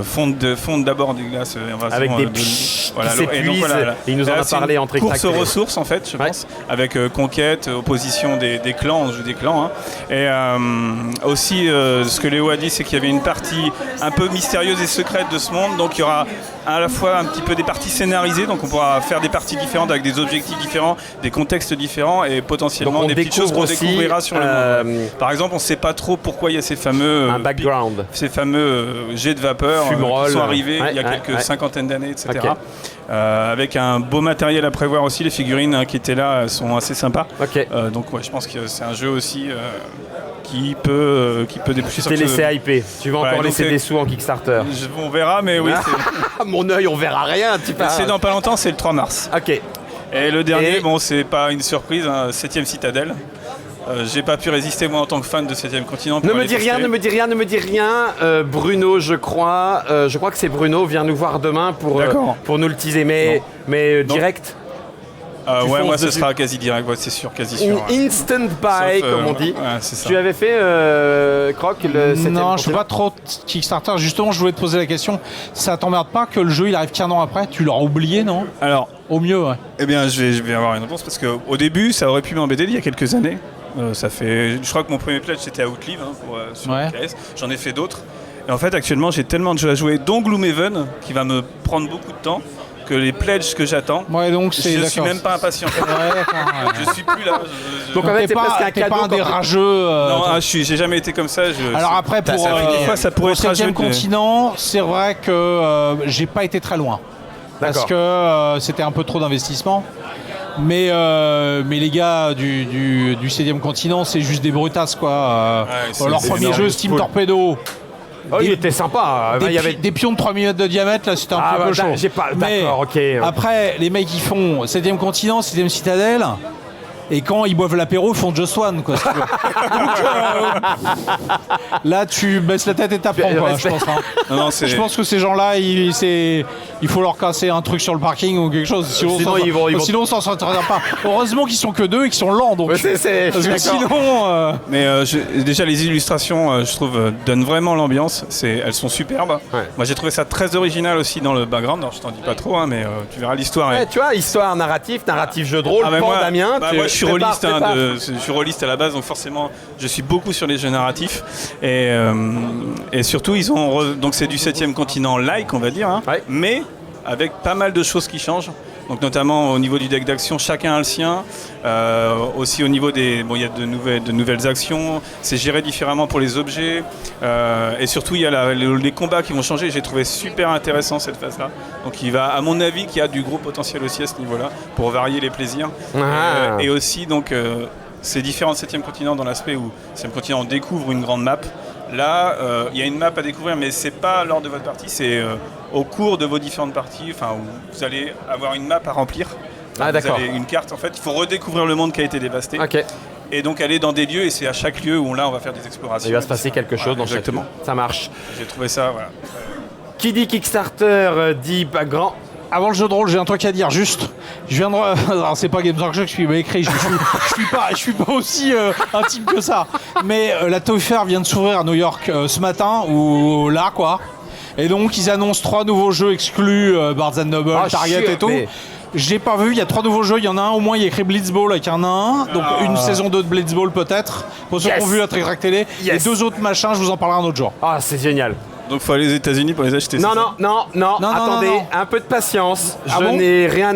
fonte d'abord des glaces, invasion, Avec des qui qui s'épuisent, il nous en a parlé entre course aux ressources en fait, je pense, avec conquête, opposition des clans, on joue des clans, hein, et aussi ce que Léo a dit, c'est qu'il y avait une partie un peu mystérieuse et secrète de ce monde, donc il y aura à la fois un petit peu des parties scénarisées, donc on pourra faire des parties différentes avec des objectifs différents, des contextes différents et potentiellement des petites choses qu'on découvrira sur le monde. Par exemple, on ne sait pas trop pourquoi il y a ces fameux jets de vapeur qui sont arrivés il y a quelques cinquantaines d'années, etc. Okay. Avec un beau matériel à prévoir aussi, les figurines qui étaient là sont assez sympas. Okay. Donc je pense que c'est un jeu aussi qui peut déboucher sur ce... Tu t'es laissé hyper. Tu vas encore laisser des sous en Kickstarter. On verra, mais oui. Mon œil, on verra rien. C'est dans pas longtemps, c'est le 3 mars. Ok. Et le dernier, c'est pas une surprise, 7ème Citadelle. J'ai pas pu résister moi en tant que fan de 7ème continent. Ne me dis rien. Bruno, je crois que c'est Bruno, vient nous voir demain pour nous le teaser, mais direct. Moi ce sera quasi direct, c'est sûr, quasi sûr. Instant buy, comme on dit. C'est ça. Tu avais fait Croc le 7ème Non, je fais pas trop de Kickstarter. Justement, je voulais te poser la question. Ça t'emmerde pas que le jeu il arrive qu'un an après? Tu l'auras oublié, non? Alors, au mieux, ouais. Eh bien, je vais avoir une réponse parce qu'au début, ça aurait pu m'embêter il y a quelques années. Je crois que mon premier pledge c'était Outlive sur KS. J'en ai fait d'autres. Et en fait, actuellement, j'ai tellement de jeux à jouer, dont Gloomhaven, qui va me prendre beaucoup de temps, que les pledges que j'attends, Ouais, donc c'est je suis d'accord. même pas impatient. Ouais, d'accord, ouais. Je suis plus là. Donc en fait, T'es c'est presque un t'es cadeau. pas un des quand- rageux. Non, j'ai jamais été comme ça. Alors après, pour des fois, ça pourrait pour être 7e rageux, mais- continent, c'est vrai que j'ai pas été très loin. Parce D'accord. que c'était un peu trop d'investissement. Mais les gars du 7e continent, c'est juste des brutasses, quoi. c'est Leur des premier énormes jeu, Steam poules. Torpedo. Oh, il était sympa. Des, Il y avait... des pions de 3 mm de diamètre, là, c'était un Ah, peu bah, chaud. j'ai pas- Mais d'accord, ok. après, les mecs, ils font 7e continent, 7e citadelle. Et quand ils boivent l'apéro, ils font Just One, quoi. Si tu veux. Donc, là, tu baisses la tête et t'apprends, quoi, je pense. Hein. Non, c'est- Je pense que ces gens-là, il faut leur casser un truc sur le parking ou quelque chose. Sinon, Sinon, ils vont- sinon on s'en sortira pas. Heureusement qu'ils sont que deux et qu'ils sont lents. Donc, Ouais, c'est- parce que je suis d'accord. sinon, Mais déjà les illustrations, je trouve, donnent vraiment l'ambiance. Elles sont superbes. Ouais. Moi j'ai trouvé ça très original aussi dans le background. Alors je t'en dis pas trop, hein, mais tu verras l'histoire. Ouais, tu vois, histoire, narratif jeu de rôle, Ah, bah, moi, Damien. moi, je suis rôliste, prépare. je suis rôliste à la base, donc forcément je suis beaucoup sur les jeux narratifs. Et surtout ils ont donc c'est du 7e continent like, on va dire, hein, Ouais. mais avec pas mal de choses qui changent. Donc notamment au niveau du deck d'action, chacun a le sien. Aussi au niveau des... Bon, il y a de nouvelles actions. C'est géré différemment pour les objets. Et surtout, il y a les combats qui vont changer. J'ai trouvé super intéressant cette phase-là. Donc il va, à mon avis, qu'il y a du gros potentiel aussi à ce niveau-là pour varier les plaisirs. Ah. Et aussi, donc, c'est différent de 7e continent dans l'aspect où 7e continent, on découvre une grande map. Là, il y a une map à découvrir, mais c'est pas lors de votre partie, c'est au cours de vos différentes parties, enfin, où vous allez avoir une map à remplir. Ah, Vous d'accord. avez une carte, en fait, il faut redécouvrir le monde qui a été dévasté. Ok. Et donc aller dans des lieux, et c'est à chaque lieu où là, on va faire des explorations. Il va se passer quelque chose dans chaque exactement. lieu. Ça marche. J'ai trouvé ça, voilà. Qui dit Kickstarter dit pas grand. avant le jeu de rôle, j'ai un truc à dire. Juste, je viens de. Alors, c'est pas Games Workshop que je suis écrit. Je suis pas aussi intime que ça. Mais la Toy Fair vient de s'ouvrir à New York ce matin ou là, quoi. Et donc, ils annoncent 3 nouveaux jeux exclus, Barnes & Noble, Ah, Target chier, et tout. mais- Je l'ai pas vu, il y a 3 nouveaux jeux, il y en a un au moins, il y a écrit Blitzball avec un nain, donc une saison 2 de Blitzball peut-être, pour ceux qui ont vu la Trick Track télé, Yes. et 2 autres machins, je vous en parlerai un autre jour. Ah, c'est génial. Donc faut aller aux États-Unis pour les acheter. Non, c'est ça non, attendez, non. un peu de patience. Ah Je bon n'ai rien.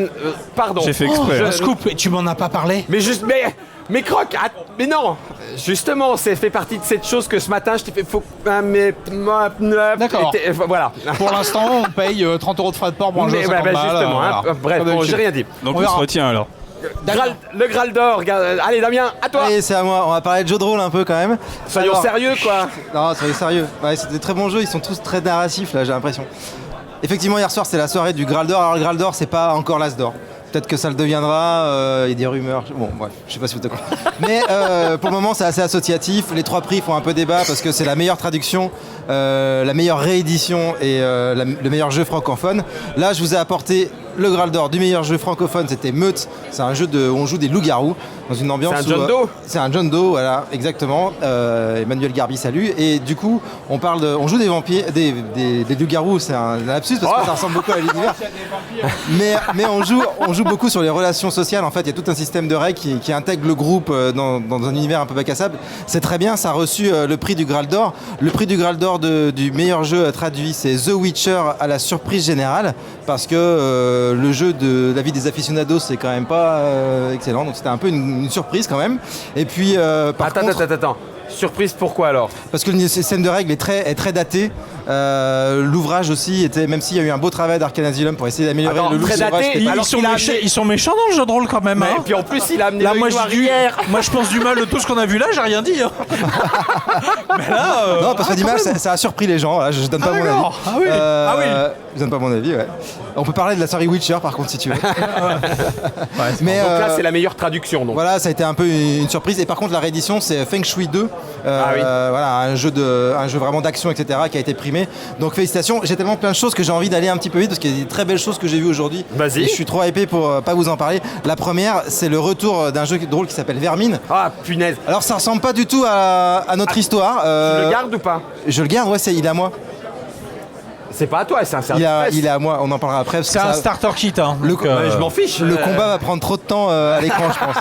Pardon. J'ai fait exprès. Un scoop, et tu m'en as pas parlé? Mais juste, mais Croc, mais non. Justement, c'est fait partie de cette chose que ce matin, je t'ai fait. Faut, D'accord. Voilà. Pour l'instant, on paye 30 € de frais de port pour un jeu de Mais, 50 balles. justement, hein, voilà. bref, Comme bon, d'habitude. j'ai rien dit. Donc On on se verra. retient alors. Le Graal d'or, regarde. Allez Damien, à toi. Allez, c'est à moi. On va parler de jeux de rôle un peu quand même. Soyons Alors- sérieux quoi. Non, soyez sérieux. Ouais, c'est des très bons jeux. Ils sont tous très narratifs là, j'ai l'impression. Effectivement, hier soir, c'est la soirée du Graal d'or. Alors, le Graal d'or, c'est pas encore l'As d'or. Peut-être que ça le deviendra. Il y a des rumeurs. Bon, bref, je sais pas si vous êtes d'accord. Mais pour le moment, c'est assez associatif. Les 3 prix font un peu débat parce que c'est la meilleure traduction, la meilleure réédition et le meilleur jeu francophone. Là, je vous ai apporté le Graal d'or du meilleur jeu francophone. C'était Meute. C'est un jeu où on joue des loups-garous dans une ambiance. C'est un John Doe. C'est un John Doe, voilà, exactement. Emmanuel Garbi, salut. Et du coup, on joue des vampires, des loups-garous. C'est un lapsus parce que ça ressemble beaucoup à l'univers. Mais on joue beaucoup sur les relations sociales. En fait, il y a tout un système de règles qui intègre le groupe dans un univers un peu bac à sable. C'est très bien. Ça a reçu le prix du Graal d'or. Le prix du Graal d'or du meilleur jeu traduit, c'est The Witcher à la surprise générale parce que le jeu de la vie des aficionados, c'est quand même pas excellent. Donc c'était un peu une surprise quand même. Et puis Attends. Surprise pourquoi alors? parce que le système de règles est très daté. L'ouvrage aussi était, même s'il y a eu un beau travail d'Arcane Asylum pour essayer d'améliorer Attends, le look très du ouvrage, daté, c'était pas- alors qu'il a amené- Ils sont méchants dans le jeu de rôle quand même. Mais hein. puis en plus, il a amené Là, le moi, noir je dis, hier. moi, je pense du mal de tout ce qu'on a vu là, j'ai rien dit. Hein. Mais là, Non, parce que l'image, ça a surpris les gens. Voilà, je donne pas mon avis. d'accord. Ah oui. Ah oui. Je donne pas mon avis, ouais. On peut parler de la série Witcher, par contre, si tu veux. Mais Donc là, c'est la meilleure traduction. Donc. voilà, ça a été un peu une surprise. Et par contre, la réédition, c'est Feng Shui 2. Oui. Voilà, un jeu vraiment d'action, etc., qui a été primé. Donc félicitations. J'ai tellement plein de choses que j'ai envie d'aller un petit peu vite parce qu'il y a des très belles choses que j'ai vues aujourd'hui. Vas-y. Et je suis trop hypé pour pas vous en parler. La première, c'est le retour d'un jeu de rôle qui s'appelle Vermine. Ah punaise. Alors ça ressemble pas du tout à notre histoire. Tu le gardes ou pas? Je le garde, ouais, il est à moi. C'est pas à toi, c'est un service. Il est à moi, on en parlera après. C'est un starter kit. Hein, je m'en fiche. Le combat va prendre trop de temps à l'écran, je pense.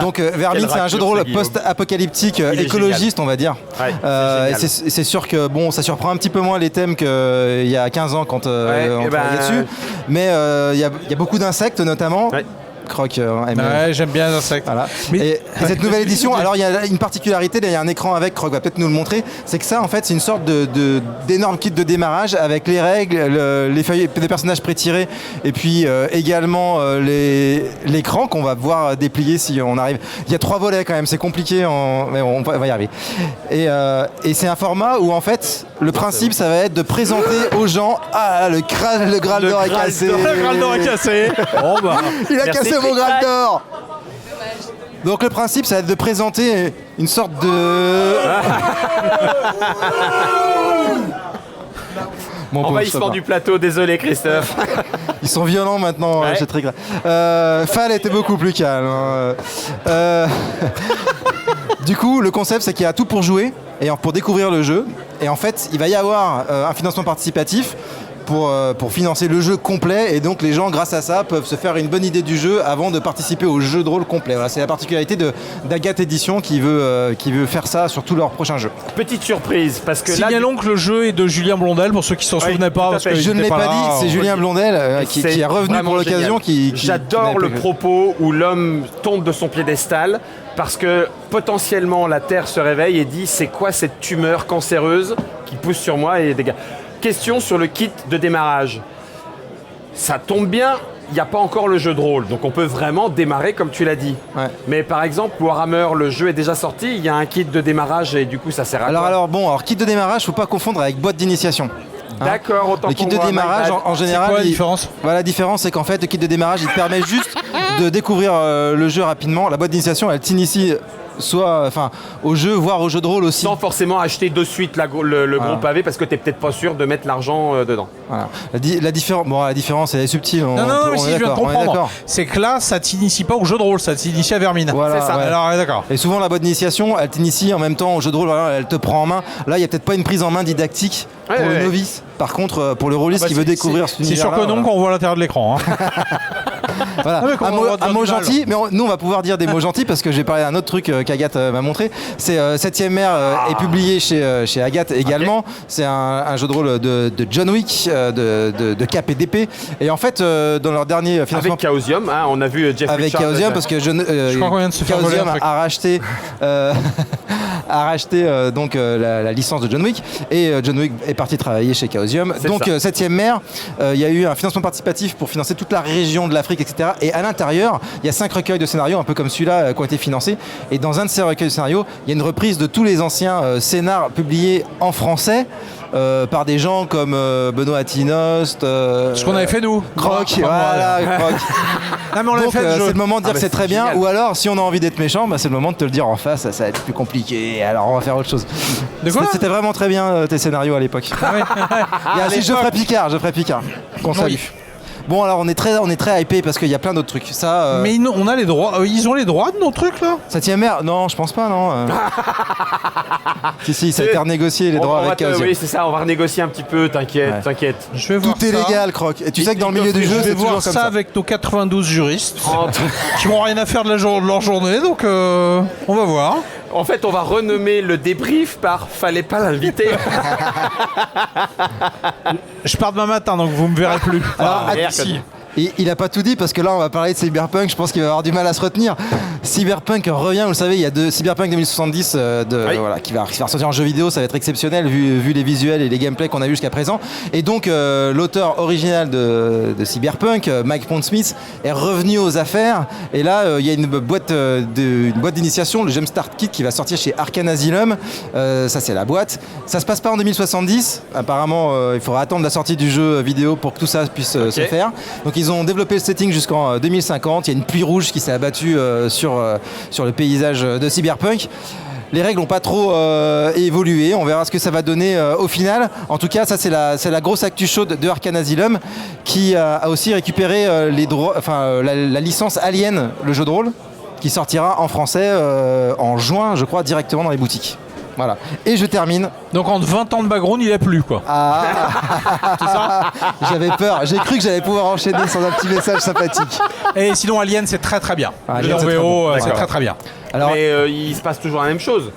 Donc Vermine, c'est un jeu de rôle post-apocalyptique, écologiste, on va dire. Ouais, c'est sûr que bon, ça surprend un petit peu moins les thèmes qu'il y a 15 ans quand on travaillait dessus. Mais il y a beaucoup d'insectes notamment. Ouais. Croc aime j'aime bien les insectes. Voilà. Et cette nouvelle édition, alors il y a une particularité, il y a un écran avec, Croc va peut-être nous le montrer, c'est que ça en fait c'est une sorte d'énorme kit de démarrage avec les règles, les feuilles des personnages pré-tirés et puis également l'écran qu'on va pouvoir déplier si on arrive. Il y a 3 volets quand même, c'est compliqué, mais on va y arriver. Et c'est un format où en fait le principe ça va être de présenter aux gens le Graal d'or est cassé. Le Graal d'or est cassé. Oh bah. Il a cassé mon Graal d'or. Donc le principe, ça va être de présenter une sorte de... Envahissement du plateau, désolé Christophe. Ils sont violents maintenant, c'est très grave. Fall était beaucoup plus calme. Du coup, le concept, c'est qu'il y a tout pour jouer et pour découvrir le jeu. Et en fait, il va y avoir un financement participatif pour financer le jeu complet, et donc les gens grâce à ça peuvent se faire une bonne idée du jeu avant de participer au jeu de rôle complet. Voilà, c'est la particularité d'Agathe Édition qui veut faire ça sur tous leurs prochains jeux. Petite surprise, parce que signalons que le jeu est de Julien Blondel pour ceux qui s'en souvenaient pas. Parce que je ne l'ai pas dit, c'est Julien Blondel qui est revenu pour l'occasion. J'adore le propos où l'homme tombe de son piédestal parce que potentiellement la Terre se réveille et dit c'est quoi cette tumeur cancéreuse qui pousse sur moi et dégage. Question sur le kit de démarrage. Ça tombe bien, il n'y a pas encore le jeu de rôle, donc on peut vraiment démarrer comme tu l'as dit. Ouais. Mais par exemple, Warhammer, le jeu est déjà sorti, il y a un kit de démarrage et du coup ça sert à quoi ? Alors kit de démarrage, faut pas confondre avec boîte d'initiation. D'accord, autant le kit de démarrage, en général... C'est quoi la différence ? La différence, c'est qu'en fait, le kit de démarrage, il te permet juste de découvrir le jeu rapidement. La boîte d'initiation, elle t'initie soit au jeu, voire au jeu de rôle aussi. Sans forcément acheter de suite le gros pavé parce que tu n'es peut-être pas sûr de mettre l'argent dedans. Voilà. La différence, elle est subtile. Non, mais si je viens de comprendre, c'est que là, ça t'initie pas au jeu de rôle, ça t'initie à Vermine. Voilà, c'est ça. Ouais. Alors, d'accord. Et souvent, la boîte d'initiation, elle t'initie en même temps au jeu de rôle, voilà, elle te prend en main. Là, il n'y a peut-être pas une prise en main didactique pour le novice. Par contre, pour le rôliste qui veut découvrir cet univers. C'est sûr que non, qu'on voit l'intérieur de l'écran. Voilà. Un mot gentil, mais nous on va pouvoir dire des mots gentils parce que j'ai parlé d'un autre truc qu'Agathe m'a montré. C'est 7ème ère est publié chez Agathe également. Okay. C'est un jeu de rôle de John Wick, de cap et d'épée. Et en fait, dans leur dernier financement... Avec Chaosium, hein, on a vu Jeff avec Richard. Chaosium, parce que je crois qu'on vient de se faire voler un truc. a racheté donc la licence de John Wick, et John Wick est parti travailler chez Chaosium. Donc 7ème ère, il y a eu un financement participatif pour financer toute la région de l'Afrique, etc. Et à l'intérieur, il y a 5 recueils de scénarios, un peu comme celui-là, qui ont été financés. Et dans un de ces recueils de scénarios, il y a une reprise de tous les anciens scénars publiés en français par des gens comme Benoît Atinost. Ce qu'on avait fait nous. Croc, voilà, Croc. Donc c'est le moment de dire que c'est très bien. Ou alors, si on a envie d'être méchant, c'est le moment de te le dire en face, ça va être plus compliqué. Alors on va faire autre chose. C'était vraiment très bien tes scénarios à l'époque. Geoffrey Picard. Qu'on salue. Bon, alors on est très hypé parce qu'il y a plein d'autres trucs. Ça, mais on a les droits. Ils ont les droits de nos trucs là. 7ème ère ? Non, je pense pas, non. Si, ça a été renégocié les droits avec Chaosium. Oui, c'est ça, on va renégocier un petit peu, t'inquiète. Je vais voir tout est légal, Croc. Et tu sais que dans le milieu du jeu, c'est toujours comme ça. Je vais voir ça avec nos 92 juristes qui n'ont rien à faire de leur journée, donc on va voir. En fait, on va renommer le débrief par « Fallait pas l'inviter ». Je pars demain matin, donc vous me verrez plus. Alors, il a pas tout dit parce que là on va parler de Cyberpunk, je pense qu'il va avoir du mal à se retenir. Cyberpunk revient, vous le savez, il y a Cyberpunk 2070 voilà, qui va ressortir en jeu vidéo, ça va être exceptionnel vu les visuels et les gameplays qu'on a vu jusqu'à présent. Et donc l'auteur original de Cyberpunk, Mike Pondsmith, est revenu aux affaires. Et là il y a une boîte d'initiation, le Jumpstart Kit, qui va sortir chez Arcane Asylum. Ça c'est la boîte. Ça se passe pas en 2070. Apparemment il faudra attendre la sortie du jeu vidéo pour que tout ça puisse se faire. Donc ils ont développé le setting jusqu'en 2050. Il y a une pluie rouge qui s'est abattue sur le paysage de Cyberpunk. Les règles n'ont pas trop évolué. On verra ce que ça va donner au final. En tout cas, ça c'est la grosse actu chaude de Arcane Asylum, qui a aussi récupéré les droits, la licence Alien, le jeu de rôle, qui sortira en français en juin, je crois, directement dans les boutiques. Voilà. Et je termine. Donc en 20 ans de background, il a plu quoi. C'est ça. J'avais peur. J'ai cru que j'allais pouvoir enchaîner sans un petit message sympathique. Et sinon Alien c'est très très bien. Alien, En c'est très VO bon. c'est très très bien. Alors, Mais il se passe toujours la même chose.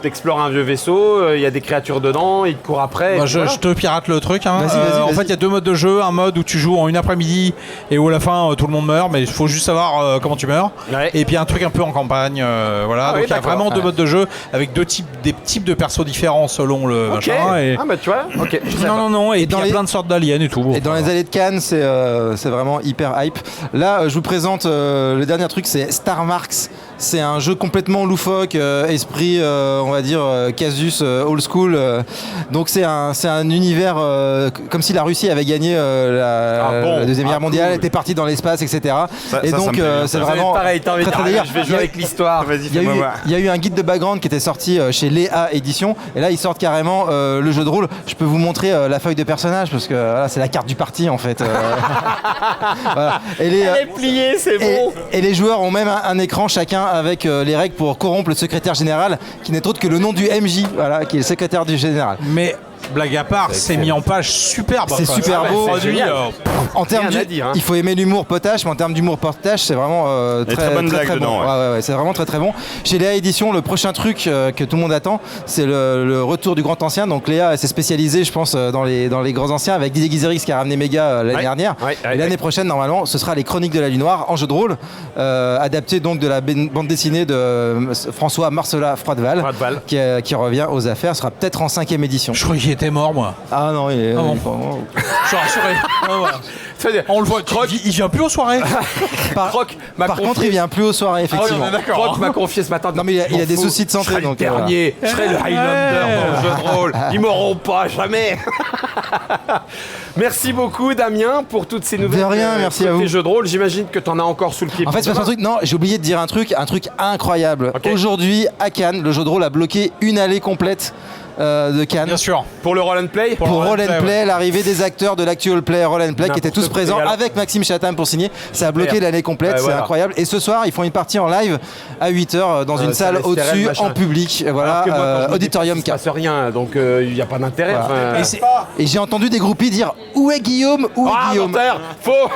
T'explores un vieux vaisseau, il y a des créatures dedans, ils te courent après. Bah, et je te pirate le truc. Hein. Vas-y, En vas-y. fait, il y a 2 modes de jeu. Un mode où tu joues en une après-midi et où à la fin tout le monde meurt, mais il faut juste savoir comment tu meurs. Ouais. Et puis un truc un peu en campagne. Voilà. Ah Donc oui, il y a d'accord. vraiment 2 modes de jeu avec des types de persos différents selon le Ok. machin. Et... Ah bah tu vois, ok. je sais pas. Non. Et puis dans il y a les- plein de sortes d'aliens et tout. Et dans les allées de Cannes, c'est vraiment hyper hype. Là, je vous présente le dernier truc, c'est Star Marks. C'est un jeu complètement loufoque, esprit, on va dire, casus, old school. Donc c'est un univers comme si la Russie avait gagné la Deuxième Guerre mondiale, cool. était partie dans l'espace, etc. ça Et me donc plaît bien, c'est ça. Ça va être vraiment pareil, t'as envie de très, très dire, délire. je vais jouer avec l'histoire. Vas-y, Il y, a fais-moi eu, voir. il y a eu un guide de background qui était sorti chez Léa Édition et là ils sortent carrément le jeu de rôle. Je peux vous montrer la feuille de personnage parce que voilà, c'est la carte du parti en fait. Voilà. Et les, Elle est pliée, c'est bon. et les joueurs ont même un écran chacun avec les règles pour corrompre le secrétaire général qui n'est autre que le nom du MJ, voilà, qui est le secrétaire du général. Mais blague à part, c'est mis en page superbe. C'est quoi. super Ah, beau. c'est C'est génial. génial. En termes Rien à dire, hein. il faut aimer l'humour potache, mais en termes d'humour potache, c'est vraiment très bonnes blagues bon. dedans, ouais. Ouais, c'est vraiment très très bon. Chez Léa Édition, le prochain truc que tout le monde attend, c'est le retour du grand ancien. Donc Léa s'est spécialisée, je pense, dans les grands anciens avec Didier Guizerix qui a ramené Méga l'année Ouais. dernière. Ouais, Et l'année prochaine, normalement, ce sera les Chroniques de la Lune Noire en jeu de rôle, adapté donc de la bande dessinée de François Marcela Froideval, Froideval. qui revient aux affaires. Ce sera peut-être en 5e édition. Je croyais qu'il était mort, moi. Ah non, il est. Ah bon. Je suis rassuré. Ouais, ouais. C'est-à-dire, On le voit. Il vient plus aux soirées. Croc m'a Par confié- contre, il vient plus aux soirées, effectivement. on est d'accord. Croc m'a confié ce matin. Non, mais il a M'en des fous, soucis de santé, Je serai donc, le dernier, je serai le Highlander dans le jeu de rôle. Ils m'auront pas, jamais. Merci beaucoup, Damien, pour toutes ces nouvelles. De rien, merci à vous. Tes jeux de rôle, j'imagine que t'en as encore sous le pied. En fait, c'est pour pas un truc. Non, j'ai oublié de dire un truc incroyable. Ok. Aujourd'hui, à Cannes, le jeu de rôle a bloqué une allée complète de Cannes. Bien sûr. Pour le roll and play. Pour Roll and Play, l'arrivée des acteurs de l'actual play Roll and Play qui étaient tous N'importe quoi. présents Et alors- avec Maxime Chatham pour signer. Ça a bloqué Super. l'année complète, Ouais, c'est voilà. incroyable. Et ce soir, ils font une partie en live à 8h dans une salle salle STRL, au-dessus, machin. en public. Voilà, Alors que moi, quand je me Auditorium déplace, 4. il se passe rien, donc il n'y a pas d'intérêt. Voilà. enfin. Et j'ai entendu des groupies dire où est Guillaume, où est Ah, Guillaume. menteur, faux.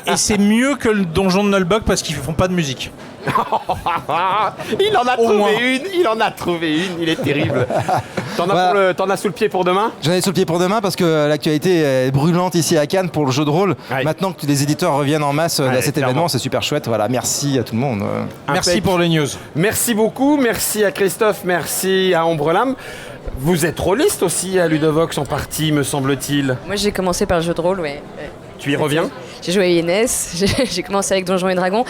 Et c'est mieux que le donjon de Nullbug parce qu'ils font pas de musique. Il en a Au trouvé moins. une, il est terrible. T'en as, Voilà. t'en as sous le pied pour demain? J'en ai sur le pied pour demain parce que l'actualité est brûlante ici à Cannes pour le jeu de rôle. Ouais. Maintenant que les éditeurs reviennent en masse à cet clairement. événement, c'est super chouette. Voilà, merci à tout le monde. Merci Impec. pour les news. Merci beaucoup, merci à Christophe, merci à Ombrelam. Vous êtes rôliste aussi à Ludovox en partie, me semble-t-il. Moi, j'ai commencé par le jeu de rôle, ouais. Tu y reviens? J'ai joué à INS, j'ai commencé avec Donjons et Dragons.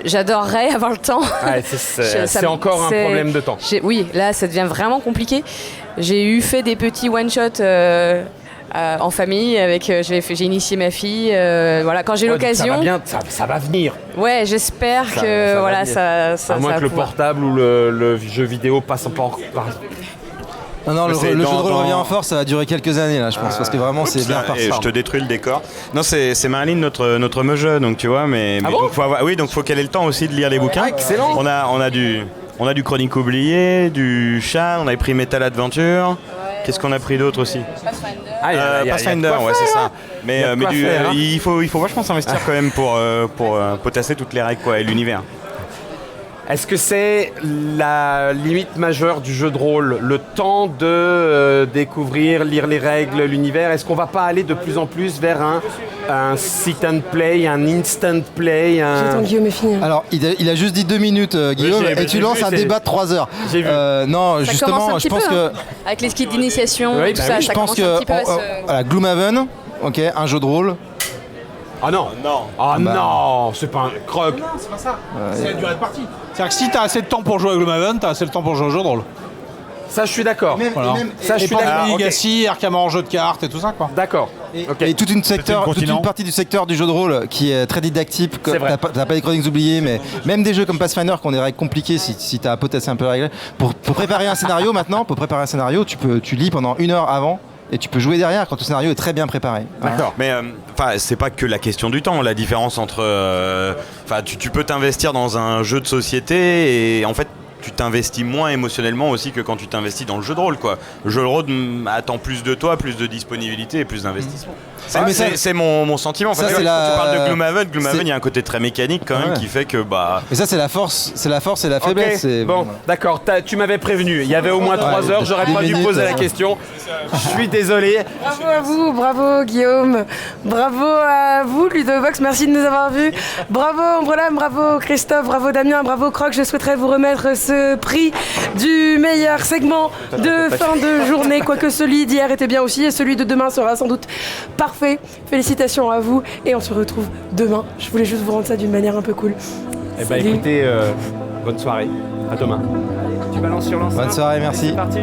J'adorerais avoir le temps. Ouais, c'est encore un problème de temps. Oui, là, ça devient vraiment compliqué. J'ai fait des petits one-shots en famille. J'ai initié ma fille. Voilà, quand j'ai Ouais, donc Ça l'occasion. va bien, ça va venir. Ouais, j'espère Ça que va voilà, venir. ça À moins va que le pouvoir. portable ou le jeu vidéo passe encore par. Non, le C'est jeu de dans- rôle dans- revient en force, ça va durer quelques années là, je pense, parce que vraiment c'est bien Et je reparti. te détruis le décor. Non, c'est Marilyn, notre meugeux, donc tu vois, mais bon donc, donc faut qu'elle ait le temps aussi de lire les bouquins. Ah, excellent. On a du Chronique oublié, du chat, on avait pris Metal Adventure. Qu'est-ce qu'on a pris d'autre aussi? Ah, il y a de Pathfinder, quoi ouais, c'est faire, ça. hein. Il y Mais, a de mais quoi faire, hein. il faut vachement s'investir quand même pour potasser toutes les règles quoi, et l'univers. Est-ce que c'est la limite majeure du jeu de rôle, le temps de découvrir, lire les règles, l'univers? Est-ce qu'on va pas aller de plus en plus vers un sit and play, un instant play, J'attends Guillaume est fini. Alors, il a juste dit 2 minutes, Guillaume, j'ai- et tu j'ai lances vu, un c'est- débat de 3 heures. J'ai vu. Non, Ça justement, commence un je petit pense peu, que. hein. Avec les skits d'initiation, Oui, tout bah ça, oui, ça Je pense commence un que. petit peu à se... Voilà, Gloomhaven, ok, un jeu de rôle. Ah non. Ah non, c'est pas un croc. C'est pas ça. C'est la durée de partie. C'est-à-dire que si t'as assez de temps pour jouer à Gloomhaven, t'as assez de temps pour jouer au jeu de rôle. Ça, je suis d'accord. Voilà. Ça, je Et suis pas d'accord. ok. Legacy, Arkham en jeu de cartes et tout ça quoi. D'accord. Ok. Et toute une continent. partie du secteur du jeu de rôle qui est très didactique. C'est vrai. T'as pas les chroniques oubliées, mais même des jeux comme Pathfinder qui ont des règles compliquées si t'as potassé un peu la règle. Pour préparer un scénario maintenant, tu lis pendant 1 heure avant et tu peux jouer derrière quand le scénario est très bien préparé. D'accord. Mais c'est pas que la question du temps, la différence entre. Tu peux t'investir dans un jeu de société et en fait. tu t'investis moins émotionnellement aussi que quand tu t'investis dans le jeu de rôle, quoi. Le jeu de rôle attend plus de toi, plus de disponibilité et plus d'investissement. C'est mon sentiment. Enfin, tu parles de Gloomhaven, il y a un côté très mécanique quand même qui fait que Et ça c'est la force et la faiblesse. Bon, d'accord, tu m'avais prévenu. Il y avait au moins 3 heures, j'aurais pas dû poser la question. Je suis désolé. Bravo à vous, bravo Guillaume, bravo à vous Ludovox, merci de nous avoir vus. Bravo Ambrelam, bravo Christophe, bravo Damien, bravo Croc. Je souhaiterais vous remettre ce prix du meilleur segment de fin de journée, quoique celui d'hier était bien aussi et celui de demain sera sans doute parfait. Félicitations à vous et on se retrouve demain. Je voulais juste vous rendre ça d'une manière un peu cool. Eh ben écoutez, bonne soirée, à demain. Tu balances sur l'enceinte. Bonne soirée, merci. C'est parti.